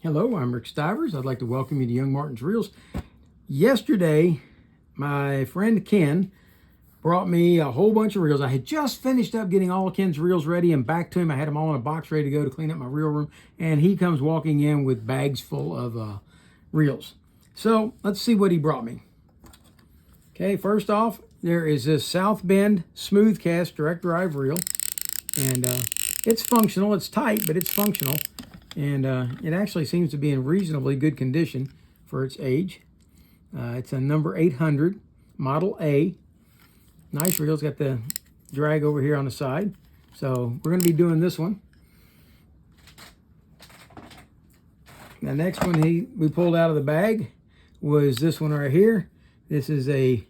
Hello, I'm Rick Stivers. I'd like to welcome you to Young Martin's Reels. Yesterday, my friend Ken brought me a whole bunch of reels. I had just finished up getting all of Ken's reels ready and back to him. I had them all in a box ready to go to clean up my reel room, and he comes walking in with bags full of reels. So let's see what he brought me. Okay, first off, there is this South Bend smooth cast direct drive reel, and it's functional. It's tight, but it's functional. And it actually seems to be in reasonably good condition for its age. It's a number 800, model A. Nice reel. It's got the drag over here on the side. So we're going to be doing this one. The next one we pulled out of the bag was this one right here. This is a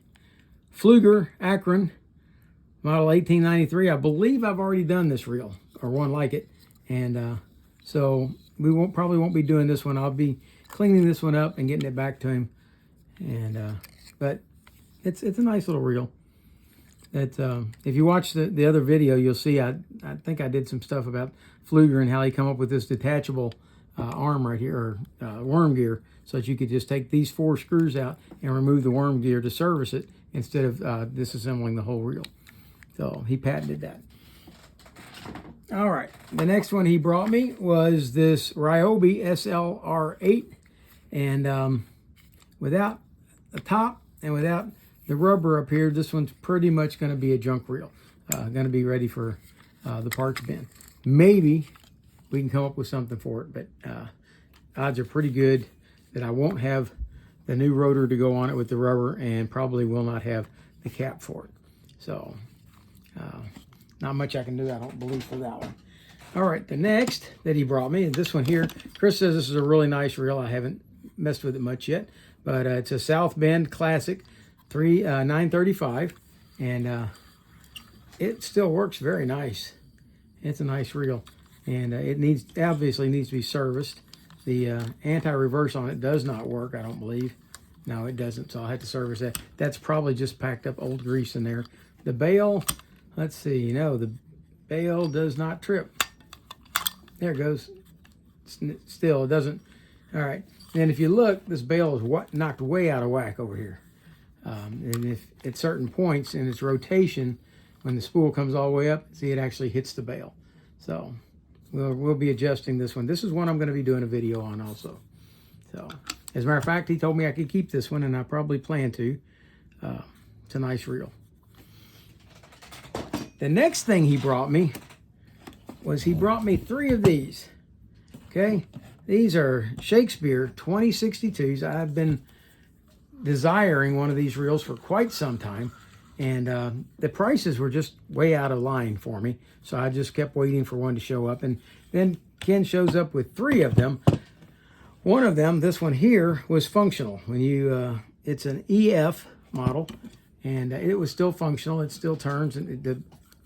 Pfluger Akron, model 1893. I believe I've already done this reel, or one like it. And so we probably won't be doing this one. I'll be cleaning this one up and getting it back to him. And but it's a nice little reel. That if you watch the other video, you'll see I think I did some stuff about Pfluger and how he come up with this detachable arm right here, or worm gear, so that you could just take these 4 screws out and remove the worm gear to service it instead of disassembling the whole reel. So he patented that. All right, the next one he brought me was this Ryobi SLR8, and without the top and without the rubber up here, this one's pretty much going to be a junk reel. Going to be ready for the parts bin. Maybe we can come up with something for it, but odds are pretty good that I won't have the new rotor to go on it with the rubber, and probably will not have the cap for it. So not much I can do, I don't believe, for that one. All right, the next that he brought me is this one here. Chris says this is a really nice reel. I haven't messed with it much yet, but it's a South Bend Classic 935, and it still works very nice. It's a nice reel, and it obviously needs to be serviced. The anti-reverse on it does not work, I don't believe. No, it doesn't, so I'll have to service that. That's probably just packed up old grease in there. The bail, let's see, no, the bail does not trip. There it goes. Still, it doesn't. All right, and if you look, this bail is knocked way out of whack over here. And if at certain points in its rotation, when the spool comes all the way up, see, it actually hits the bail. So we'll be adjusting this one. This is one I'm going to be doing a video on also. So as a matter of fact, he told me I could keep this one, and I probably plan to. It's a nice reel. The next thing he brought me was he brought me 3 of these. Okay, these are Shakespeare 2062s. I've been desiring one of these reels for quite some time, and the prices were just way out of line for me, so I just kept waiting for one to show up. And then Ken shows up with 3 of them. One of them, this one here, was functional. When you it's an EF model, and it was still functional. It still turns, and the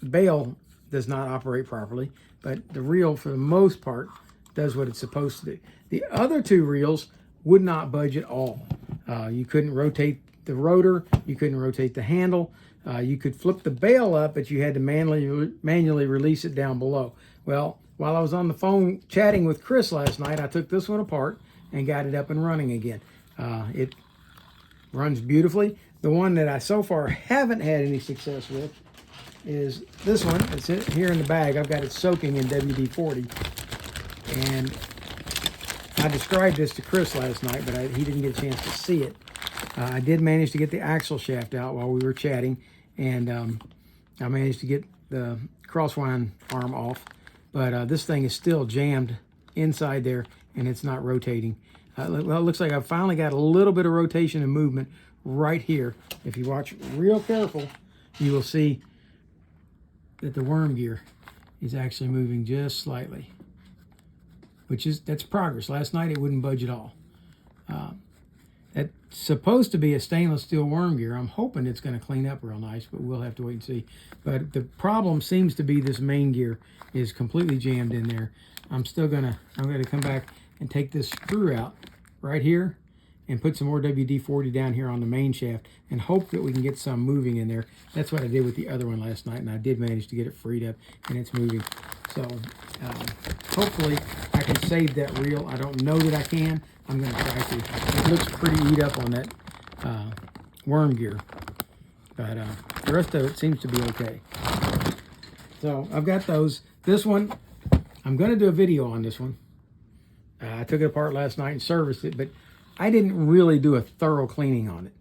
bail does not operate properly, but the reel for the most part does what it's supposed to do. The other 2 reels would not budge at all. You couldn't rotate the rotor, you couldn't rotate the handle, you could flip the bail up, but you had to manually release it down below. Well, while I was on the phone chatting with Chris last night, I took this one apart and got it up and running again. It runs beautifully. The one that I so far haven't had any success with is this one. It's here in the bag. I've got it soaking in WD-40, and I described this to Chris last night, but he didn't get a chance to see it. I did manage to get the axle shaft out while we were chatting, and I managed to get the crosswind arm off, but this thing is still jammed inside there, and it's not rotating. Well, it looks like I've finally got a little bit of rotation and movement right here. If you watch real careful, you will see that the worm gear is actually moving just slightly, that's progress. Last night it wouldn't budge at all. It's supposed to be a stainless steel worm gear. I'm hoping it's going to clean up real nice, but we'll have to wait and see. But the problem seems to be this main gear is completely jammed in there. I'm going to come back and take this screw out right here and put some more WD-40 down here on the main shaft and hope that we can get some moving in there. That's what I did with the other one last night, and I did manage to get it freed up, and it's moving. So hopefully I can save that reel. I don't know that I can. I'm going to try to. It looks pretty eat up on that worm gear. But the rest of it seems to be okay. So I've got those. This one, I'm going to do a video on this one. I took it apart last night and serviced it, but I didn't really do a thorough cleaning on it.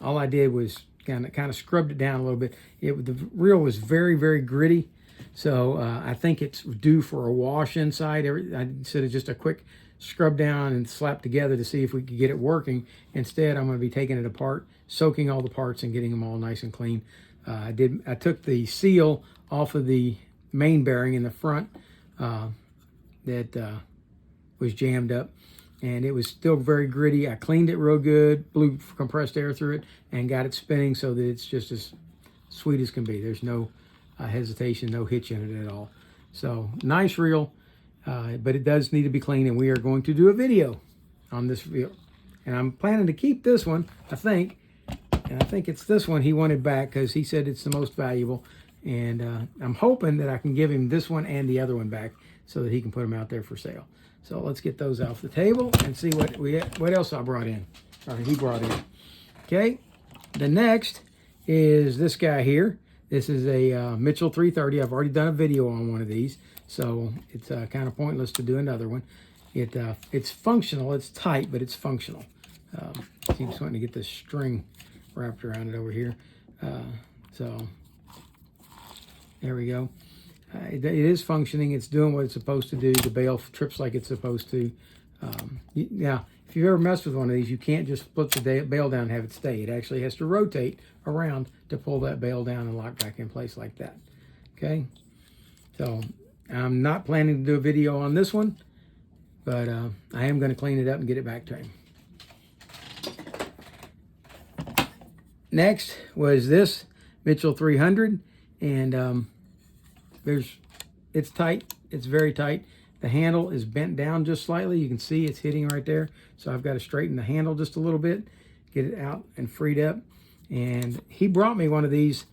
All I did was kind of scrubbed it down a little bit. The reel was very, very gritty. So I think it's due for a wash inside. Instead of just a quick scrub down and slap together to see if we could get it working. Instead, I'm going to be taking it apart, soaking all the parts and getting them all nice and clean. I took the seal off of the main bearing in the front that was jammed up, and it was still very gritty. I cleaned it real good, blew compressed air through it, and got it spinning so that it's just as sweet as can be. There's no hesitation, no hitch in it at all. So nice reel, but it does need to be cleaned, and we are going to do a video on this reel. And I'm planning to keep this one, I think, and I think it's this one he wanted back because he said it's the most valuable. And I'm hoping that I can give him this one and the other one back so that he can put them out there for sale. So let's get those off the table and see what else I brought in, or he brought in. Okay, the next is this guy here. This is a Mitchell 330. I've already done a video on one of these, so it's kind of pointless to do another one. It's functional. It's tight, but it's functional. Seems wanting to get this string wrapped around it over here. So there we go. It is functioning. It's doing what it's supposed to do. The bail trips like it's supposed to. Now, if you've ever messed with one of these, you can't just split the bail down and have it stay. It actually has to rotate around to pull that bail down and lock back in place like that. Okay? So, I'm not planning to do a video on this one, but I am going to clean it up and get it back to him. Next was this Mitchell 300, and it's tight. It's very tight. The handle is bent down just slightly. You can see it's hitting right there. So I've got to straighten the handle just a little bit, get it out and freed up. And he brought me one of these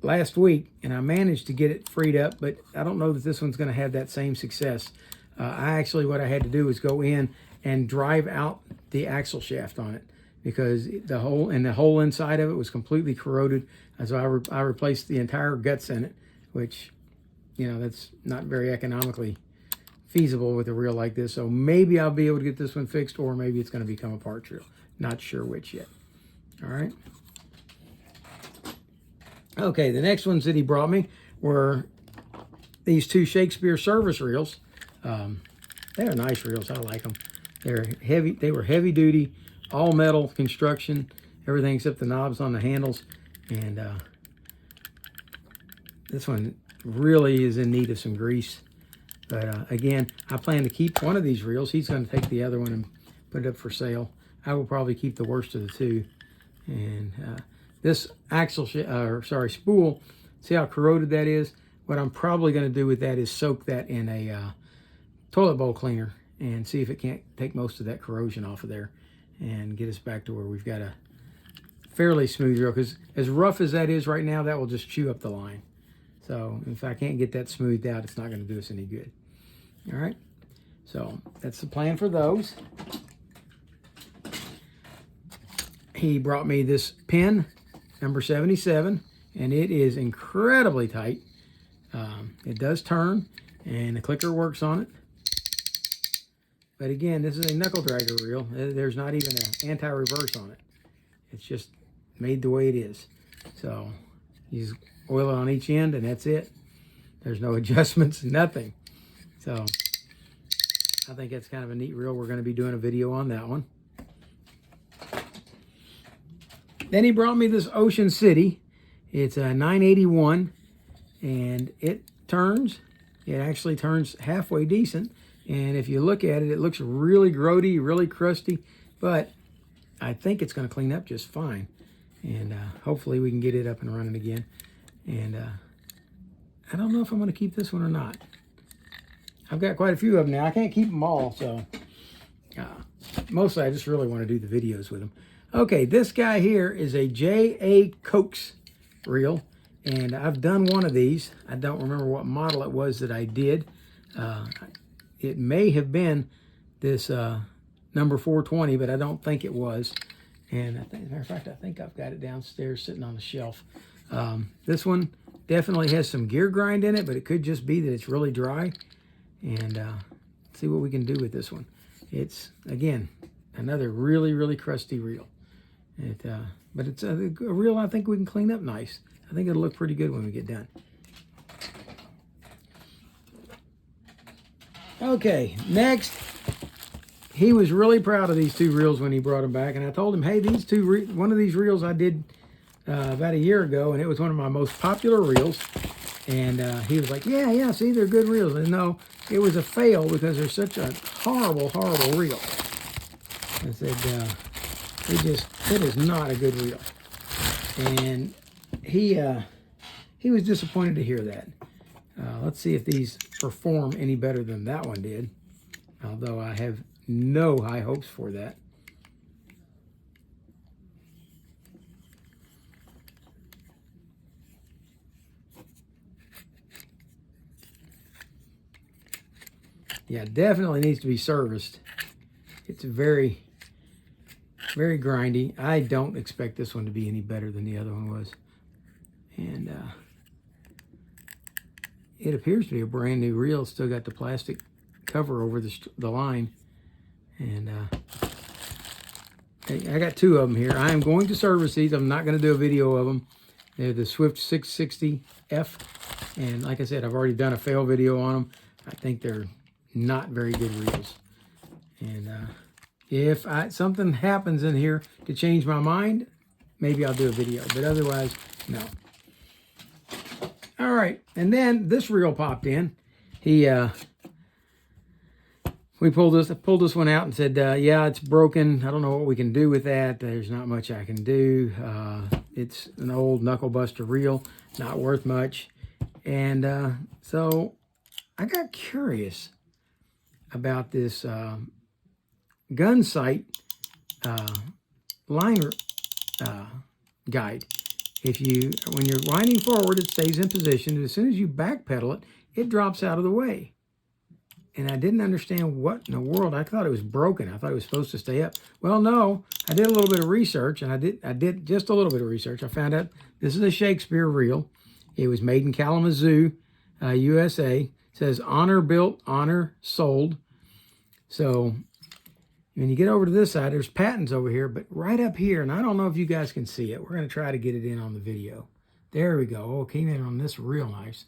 last week, and I managed to get it freed up, but I don't know that this one's going to have that same success. What I had to do was go in and drive out the axle shaft on it, because the hole inside of it was completely corroded. And so I replaced the entire guts in it, which, you know, that's not very economically feasible with a reel like this. So maybe I'll be able to get this one fixed, or maybe it's going to become a parts reel. Not sure which yet. All right. Okay, the next ones that he brought me were these two Shakespeare service reels. They're nice reels. I like them. They're heavy. They were heavy duty, all metal construction, everything except the knobs on the handles. And this one really is in need of some grease. But again, I plan to keep one of these reels. He's going to take the other one and put it up for sale. I will probably keep the worst of the two. And this spool, see how corroded that is? What I'm probably going to do with that is soak that in a toilet bowl cleaner and see if it can't take most of that corrosion off of there and get us back to where we've got a fairly smooth reel. Because as rough as that is right now, that will just chew up the line. So if I can't get that smoothed out, it's not going to do us any good. All right, so that's the plan for those. He brought me this pin, number 77, and it is incredibly tight. It does turn, and the clicker works on it. But again, this is a knuckle dragger reel. There's not even an anti-reverse on it. It's just made the way it is. So use oil on each end, and that's it. There's no adjustments, nothing. So I think that's kind of a neat reel. We're going to be doing a video on that one. Then he brought me this Ocean City. It's a 981, and it turns. It actually turns halfway decent. And if you look at it, it looks really grody, really crusty, but I think it's going to clean up just fine. And hopefully we can get it up and running again. And I don't know if I'm going to keep this one or not. I've got quite a few of them now. I can't keep them all, so mostly I just really want to do the videos with them. Okay, this guy here is a J.A. Cokes reel. And I've done one of these. I don't remember what model it was that I did. It may have been this number 420, but I don't think it was. And as a matter of fact, I think I've got it downstairs sitting on the shelf. This one definitely has some gear grind in it, but it could just be that it's really dry. And see what we can do with this one. It's, again, another really, really crusty reel. But it's a reel I think we can clean up nice. I think it'll look pretty good when we get done. Okay, next, he was really proud of these two reels when he brought them back, and I told him, hey, these two, one of these reels I did about a year ago, and it was one of my most popular reels, and he was like, yeah, see, they're good reels. And no, it was a fail because they're such a horrible, horrible reel. I said, it is not a good reel. And he was disappointed to hear that. Let's see if these perform any better than that one did, although I have no high hopes for that. Yeah, definitely needs to be serviced. It's very, very grindy. I don't expect this one to be any better than the other one was. And it appears to be a brand new reel. It's still got the plastic cover over the line. And I got two of them here. I am going to service these. I'm not going to do a video of them. They're the Swift 660F. And like I said, I've already done a fail video on them. I think they're not very good reels. And if something happens in here to change my mind, maybe I'll do a video. But otherwise, no. All right, and then this reel popped in. We pulled this one out and said, yeah, it's broken. I don't know what we can do with that. There's not much I can do. It's an old knuckle buster reel, not worth much. And so I got curious about this gun sight liner guide. When you're winding forward, it stays in position. As soon as you backpedal it, it drops out of the way. And I didn't understand what in the world. I thought it was broken. I thought it was supposed to stay up. Well, no. I did a little bit of research, and I did just a little bit of research. I found out this is a Shakespeare reel. It was made in Kalamazoo, USA. It says honor built, honor sold. So when you get over to this side, there's patents over here, but right up here, and I don't know if you guys can see it. We're going to try to get it in on the video. There we go. Oh, it came in on this real nice.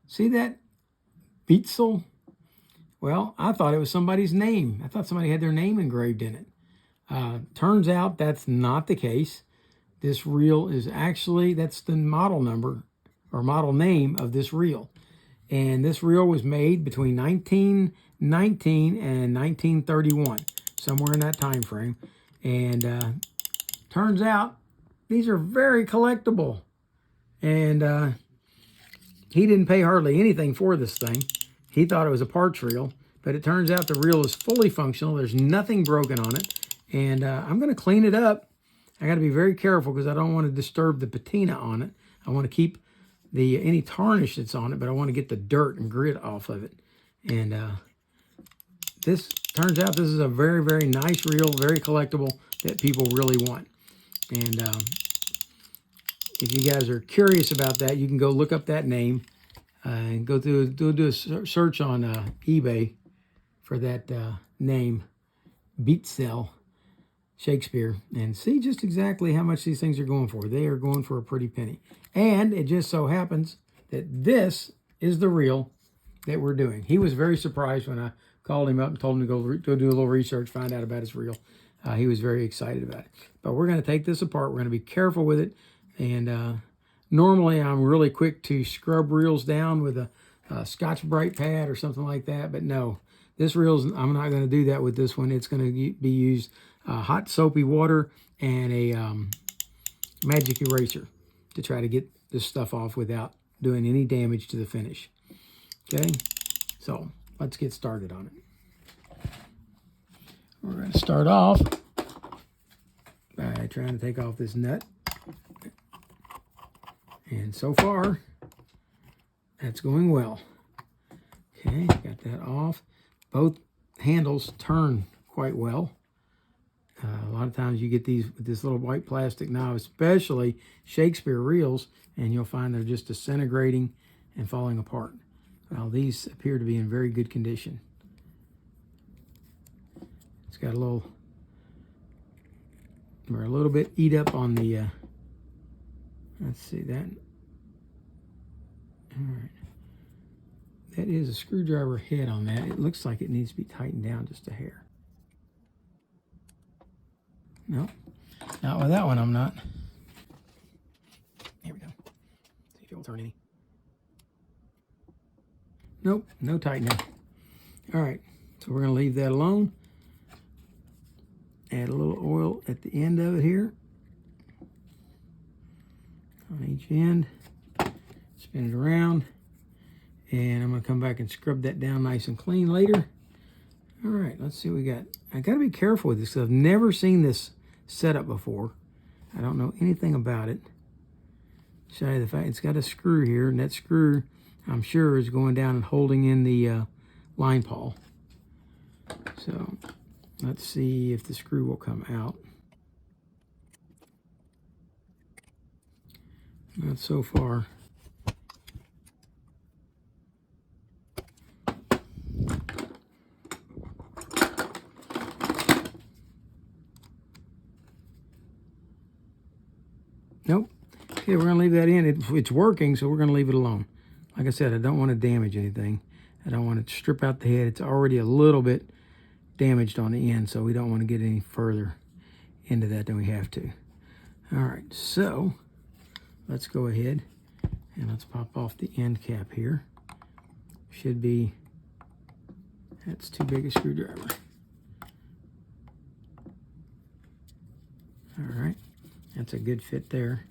See that Beetzsel? Well, I thought it was somebody's name. I thought somebody had their name engraved in it. Turns out that's not the case. This reel is actually, that's the model number or model name of this reel. And this reel was made between 1919 and 1931, somewhere in that time frame. And turns out these are very collectible. And he didn't pay hardly anything for this thing. He thought it was a parts reel, but it turns out the reel is fully functional. There's nothing broken on it. And I'm going to clean it up. I got to be very careful because I don't want to disturb the patina on it. I want to keep any tarnish that's on it, but I want to get the dirt and grit off of it. And this turns out this is a very, very nice reel, very collectible that people really want. And if you guys are curious about that, you can go look up that name and do a search on eBay for that name, Beetzsel, Shakespeare, and see just exactly how much these things are going for. They are going for a pretty penny. And it just so happens that this is the reel that we're doing. He was very surprised when I called him up and told him to go do a little research, find out about his reel. He was very excited about it. But we're going to take this apart. We're going to be careful with it. And normally I'm really quick to scrub reels down with a Scotch-Brite pad or something like that. But no, this reel's, I'm not going to do that with this one. It's going to be used hot soapy water and a magic eraser to try to get this stuff off without doing any damage to the finish. Okay, so let's get started on it. We're going to start off by trying to take off this nut. And so far, that's going well. Okay, got that off. Both handles turn quite well. A lot of times you get these with this little white plastic knob, especially Shakespeare reels, and you'll find they're just disintegrating and falling apart. Well, these appear to be in very good condition. It's got a little bit eat up on the, let's see that. All right. That is a screwdriver head on that. It looks like it needs to be tightened down just a hair. No, not with that one, I'm not. Here we go. See if it'll turn any. Nope, no tightening. All right, so we're going to leave that alone. Add a little oil at the end of it here. On each end. Spin it around. And I'm going to come back and scrub that down nice and clean later. All right, let's see what we got. I got to be careful with this because I've never seen this setup before. I don't know anything about it. Show you the fact it's got a screw here, and that screw, I'm sure, is going down and holding in the line pawl. So let's see if the screw will come out. Not so far. Nope. Okay, we're going to leave that in. It's working, so we're going to leave it alone. Like I said, I don't want to damage anything. I don't want to strip out the head. It's already a little bit damaged on the end, so we don't want to get any further into that than we have to. All right, so let's go ahead and let's pop off the end cap here. Should be, that's too big a screwdriver. All right. That's a good fit there.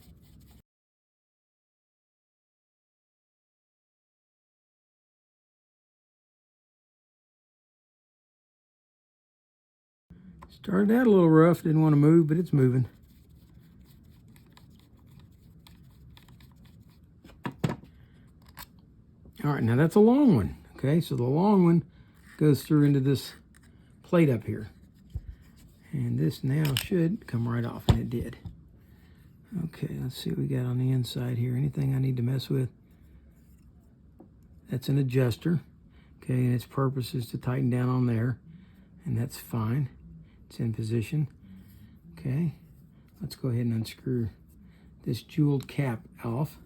Started out a little rough, didn't want to move, but it's moving. All right, now that's a long one. Okay, so the long one goes through into this plate up here. And this now should come right off, and it did. Okay, let's see what we got on the inside here. Anything I need to mess with? That's an adjuster. Okay, and its purpose is to tighten down on there, and that's fine. It's in position. Okay, let's go ahead and unscrew this jeweled cap off.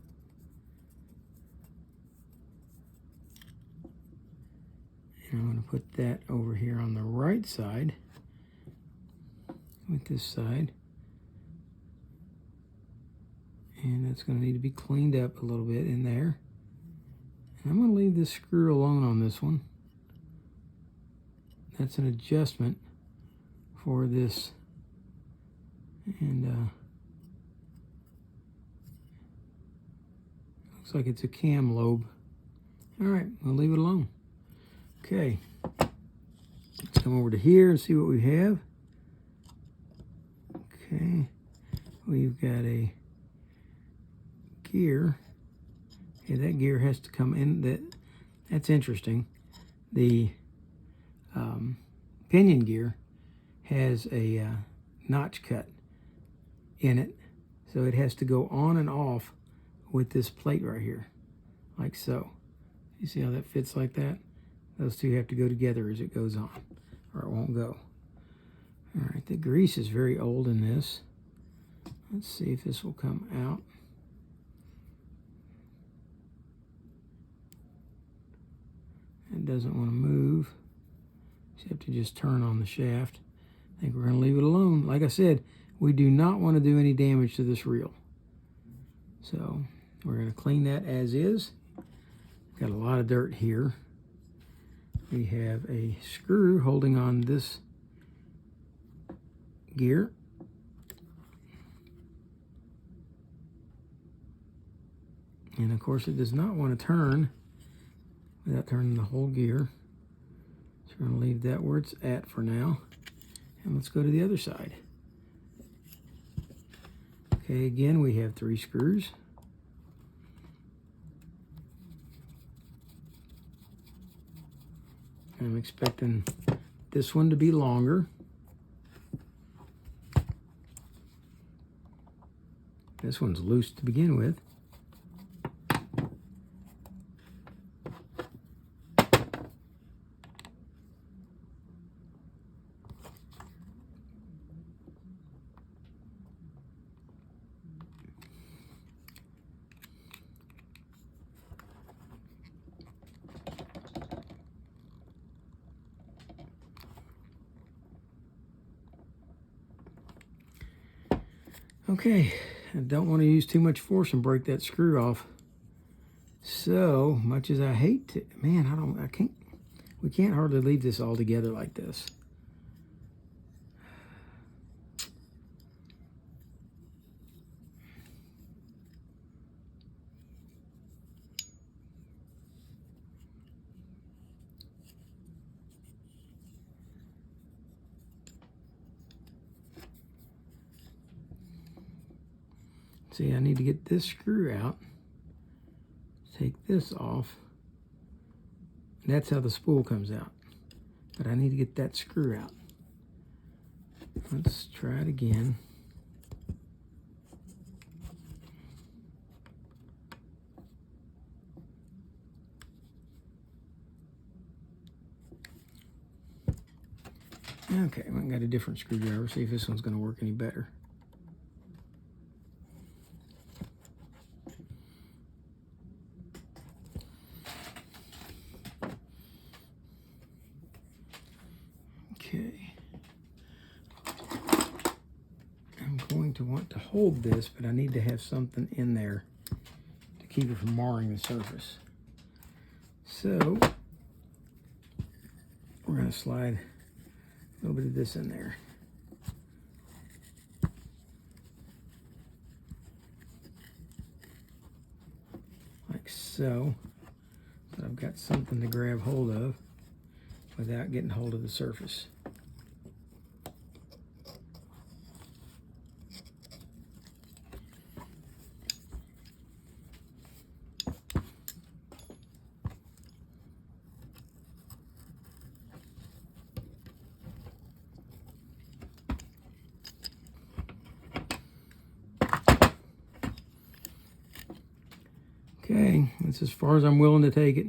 And I'm going to put that over here on the right side with this side. And that's going to need to be cleaned up a little bit in there. And I'm going to leave this screw alone on this one. That's an adjustment for this. And looks like it's a cam lobe. All right, we'll leave it alone. Okay, let's come over to here and see what we have. Okay, we've got a gear. Okay, that gear has to come in. That's interesting. The pinion gear has a notch cut in it, so it has to go on and off with this plate right here, like so. You see how that fits like that? Those two have to go together as it goes on, or it won't go. All right, the grease is very old in this. Let's see if this will come out. It doesn't want to move. You have to just turn on the shaft. I think we're going to leave it alone. Like I said, we do not want to do any damage to this reel. So we're going to clean that as is. Got a lot of dirt here. We have a screw holding on this gear. And of course it does not want to turn without turning the whole gear. So we're going to leave that where it's at for now. And let's go to the other side. Okay, again we have 3 screws. I'm expecting this one to be longer. This one's loose to begin with. Okay, I don't want to use too much force and break that screw off. So much as I hate to, man, we can't hardly leave this all together like this. See, I need to get this screw out, take this off, and that's how the spool comes out. But I need to get that screw out. Let's try it again. Okay, I got a different screwdriver, see if this one's going to work any better. Okay. I'm going to want to hold this, but I need to have something in there to keep it from marring the surface. So, we're going to slide a little bit of this in there. Like so. But I've got something to grab hold of without getting hold of the surface. Okay, that's as far as I'm willing to take it.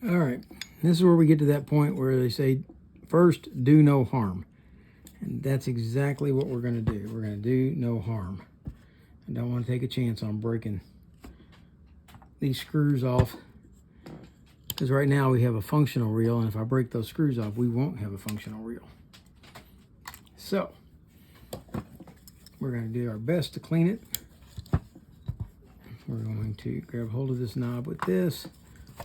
All right, this is where we get to that point where they say, first, do no harm. And that's exactly what we're going to do. We're going to do no harm. I don't want to take a chance on breaking these screws off, because right now we have a functional reel, and if I break those screws off, we won't have a functional reel. So, we're going to do our best to clean it. We're going to grab hold of this knob with this,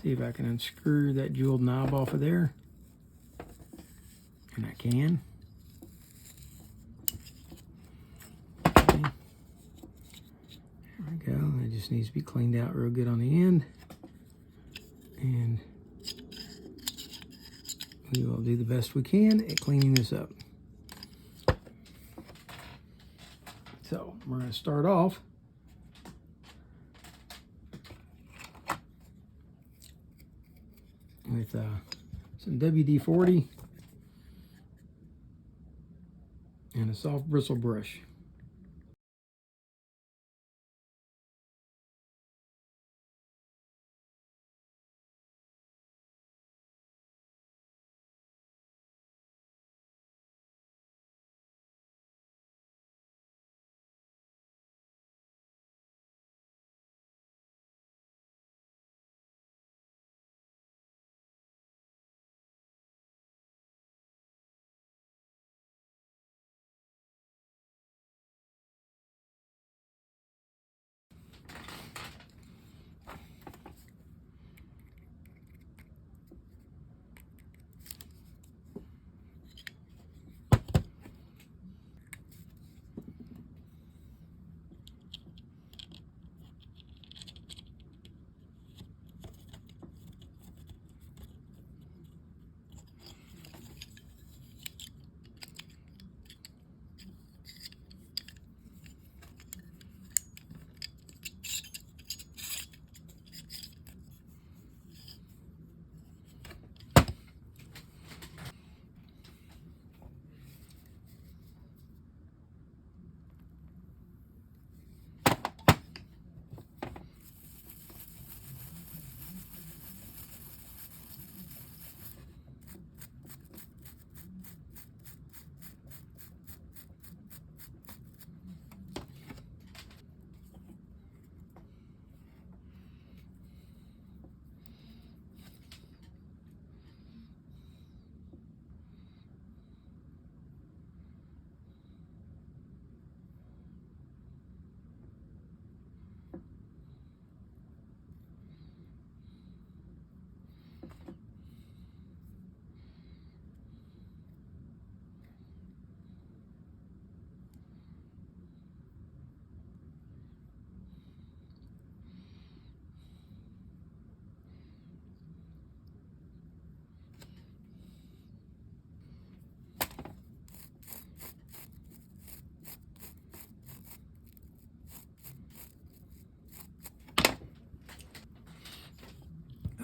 see if I can unscrew that jeweled knob off of there. And I can. Okay. There we go. It just needs to be cleaned out real good on the end. And we will do the best we can at cleaning this up. So we're going to start off with some WD-40 and a soft bristle brush.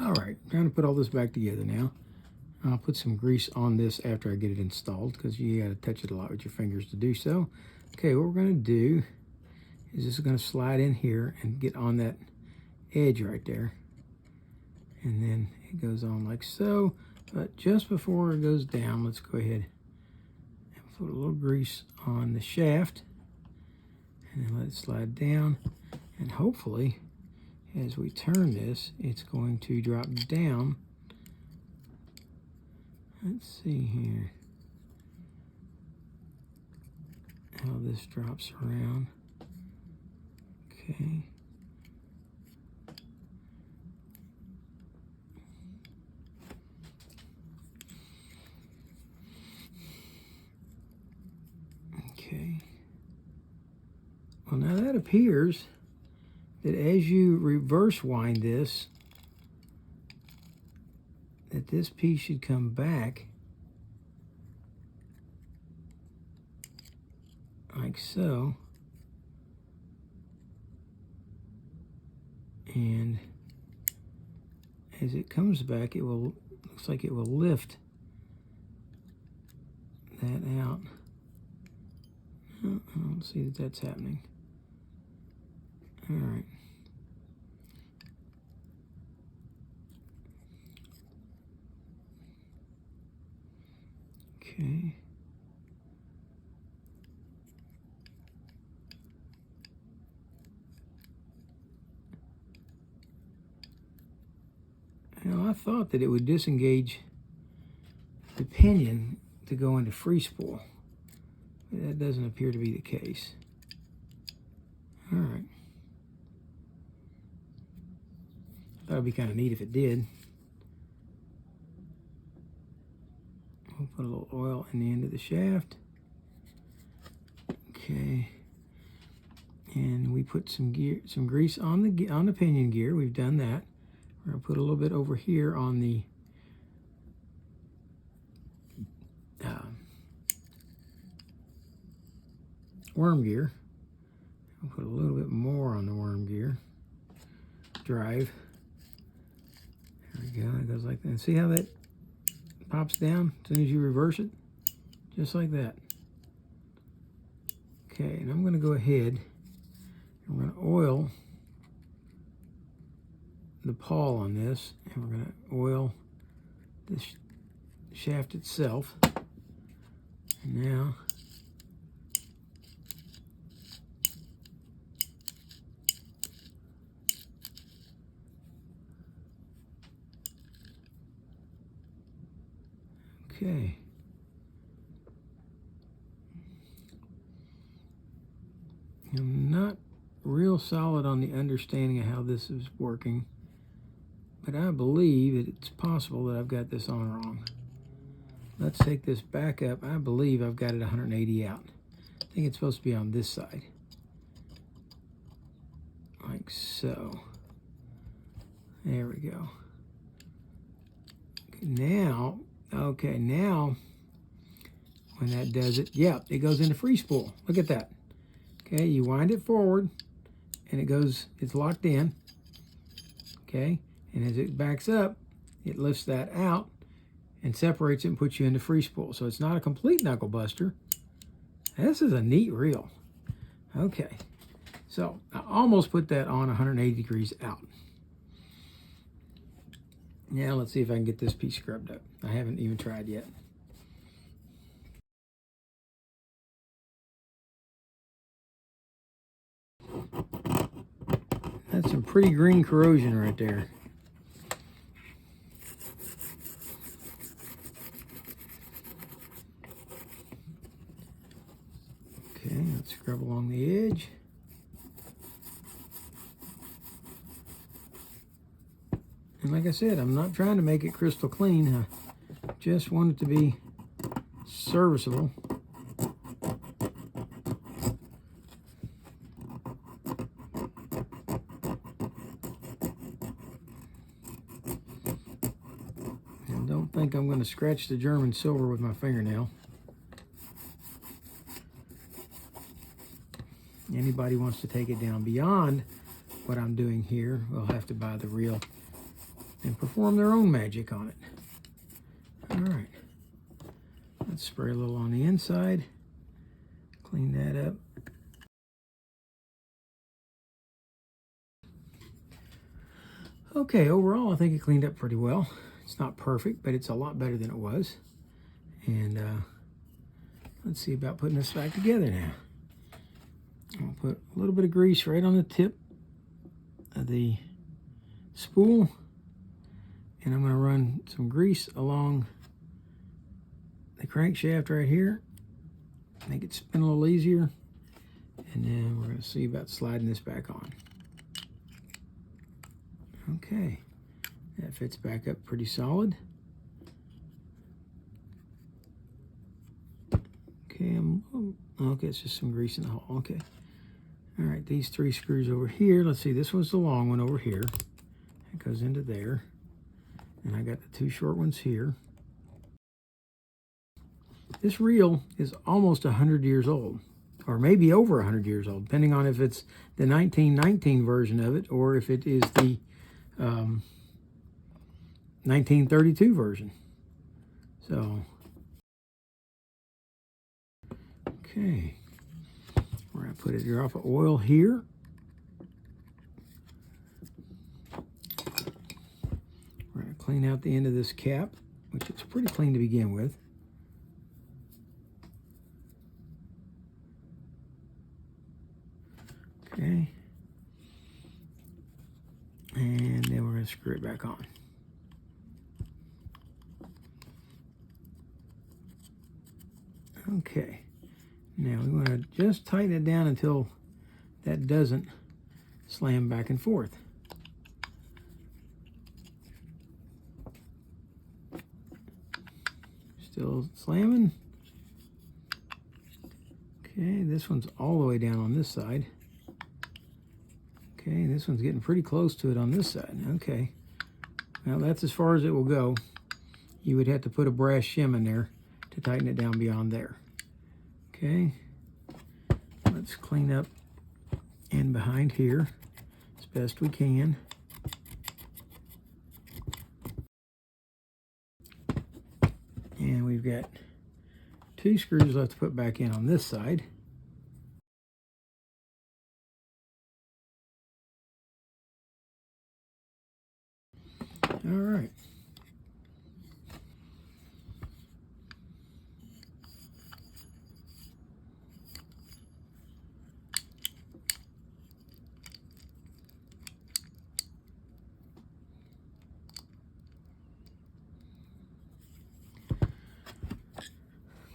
All right, trying to put all this back together now. I'll put some grease on this after I get it installed because you got to touch it a lot with your fingers to do so. Okay, what we're going to do is this is going to slide in here and get on that edge right there. And then it goes on like so. But just before it goes down, let's go ahead and put a little grease on the shaft. And then let it slide down. And hopefully, as we turn this, it's going to drop down. Let's see here how this drops around. Okay. Okay. Well, now that appears that as you reverse wind this, that this piece should come back like so, and as it comes back, it will, looks like it will lift that out. Oh, I don't see that that's happening. All right. Okay. Now, I thought that it would disengage the pinion to go into free spool. But that doesn't appear to be the case. All right. That would be kind of neat if it did. We'll put a little oil in the end of the shaft. Okay. And we put some grease on the pinion gear. We've done that. We're gonna put a little bit over here on the worm gear. I'll put a little bit more on the worm gear drive. There we go. It goes like that. And see how that pops down as soon as you reverse it? Just like that. Okay, and I'm going to go ahead and we're going to oil the pawl on this, and we're going to oil the shaft itself. And now okay. I'm not real solid on the understanding of how this is working, but I believe that it's possible that I've got this on wrong. Let's take this back up. I believe I've got it 180 out. I think it's supposed to be on this side. Like so. There we go. Now, okay, now when that does it, yeah, it goes into free spool. Look at that. Okay, you wind it forward and it goes, it's locked in. Okay, and as it backs up, it lifts that out and separates it and puts you into free spool. So it's not a complete knuckle buster. This is a neat reel. Okay, so I almost put that on 180 degrees out. Now let's see if I can get this piece scrubbed up. I haven't even tried yet. That's some pretty green corrosion right there. Okay, let's scrub along the edge. And like I said, I'm not trying to make it crystal clean. I just want it to be serviceable. And don't think I'm going to scratch the German silver with my fingernail. Anybody wants to take it down beyond what I'm doing here will have to buy the reel and perform their own magic on it. All right. Let's spray a little on the inside. Clean that up. Okay, overall, I think it cleaned up pretty well. It's not perfect, but it's a lot better than it was. And let's see about putting this back together now. I'll put a little bit of grease right on the tip of the spool. And I'm going to run some grease along the crankshaft right here. Make it spin a little easier. And then we're going to see about sliding this back on. Okay, that fits back up pretty solid. Okay, okay, it's just some grease in the hole. Okay. All right, these 3 screws over here. Let's see, this one's the long one over here. It goes into there. And I got the 2 short ones here. This reel is almost 100 years old, or maybe over 100 years old, depending on if it's the 1919 version of it or if it is the 1932 version. So, okay, we're going to put a drop of oil here. We're going to clean out the end of this cap, which is pretty clean to begin with. Okay. And then we're going to screw it back on. Okay. Now we want to just tighten it down until that doesn't slam back and forth. Still slamming. Okay, this one's all the way down on this side. Okay, this one's getting pretty close to it on this side. Okay, well, that's as far as it will go. You would have to put a brass shim in there to tighten it down beyond there. Okay, let's clean up in behind here as best we can. And we've got 2 screws left to put back in on this side. All right.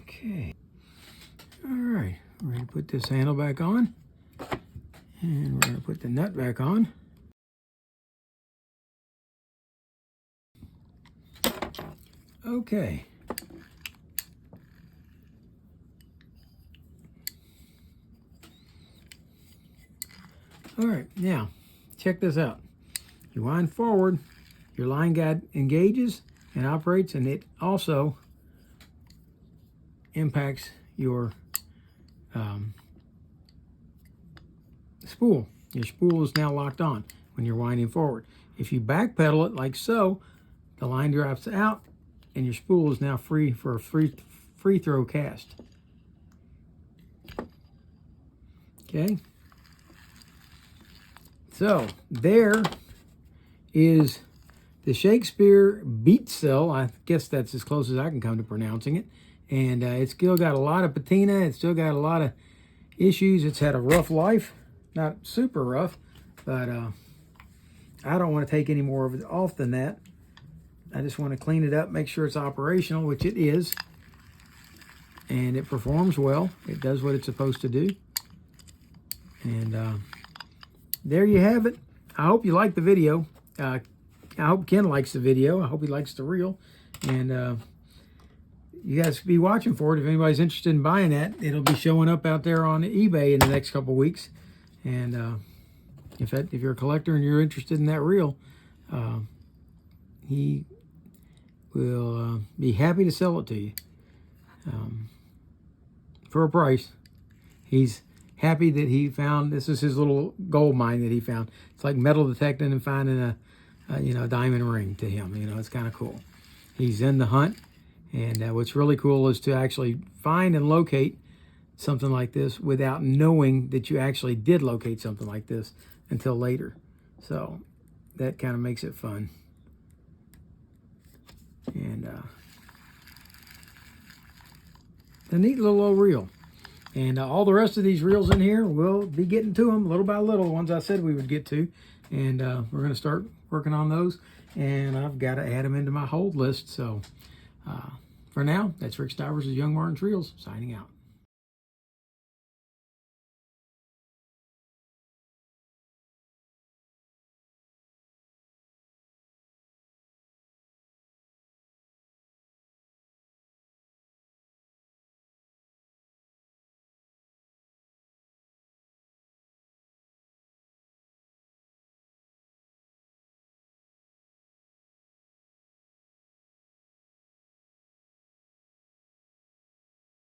Okay. All right. We're going to put this handle back on. And we're going to put the nut back on. Okay. All right, now check this out. You wind forward, your line guide engages and operates, and it also impacts your spool. Your spool is now locked on when you're winding forward. If you backpedal it like so, the line drops out and your spool is now free for a free throw cast. Okay. So there is the Shakespeare Beetzsel. I guess that's as close as I can come to pronouncing it. And it's still got a lot of patina. It's still got a lot of issues. It's had a rough life. Not super rough, but I don't want to take any more of it off than that. I just want to clean it up, make sure it's operational, which it is. And it performs well. It does what it's supposed to do. And there you have it. I hope you like the video. I hope Ken likes the video. I hope he likes the reel. And you guys be watching for it. If anybody's interested in buying that, it'll be showing up out there on eBay in the next couple of weeks. And if you're a collector and you're interested in that reel, he will be happy to sell it to you for a price. He's happy that he found, this is his little gold mine that he found. It's like metal detecting and finding you know, diamond ring to him. You know, it's kind of cool. He's in the hunt, and what's really cool is to actually find and locate something like this without knowing that you actually did locate something like this until later. So that kind of makes it fun. And a neat little old reel. And all the rest of these reels in here, we'll be getting to them little by little, the ones I said we would get to. And we're going to start working on those. And I've got to add them into my hold list. So for now, that's Rick Stivers of Young Martin's Reels, signing out.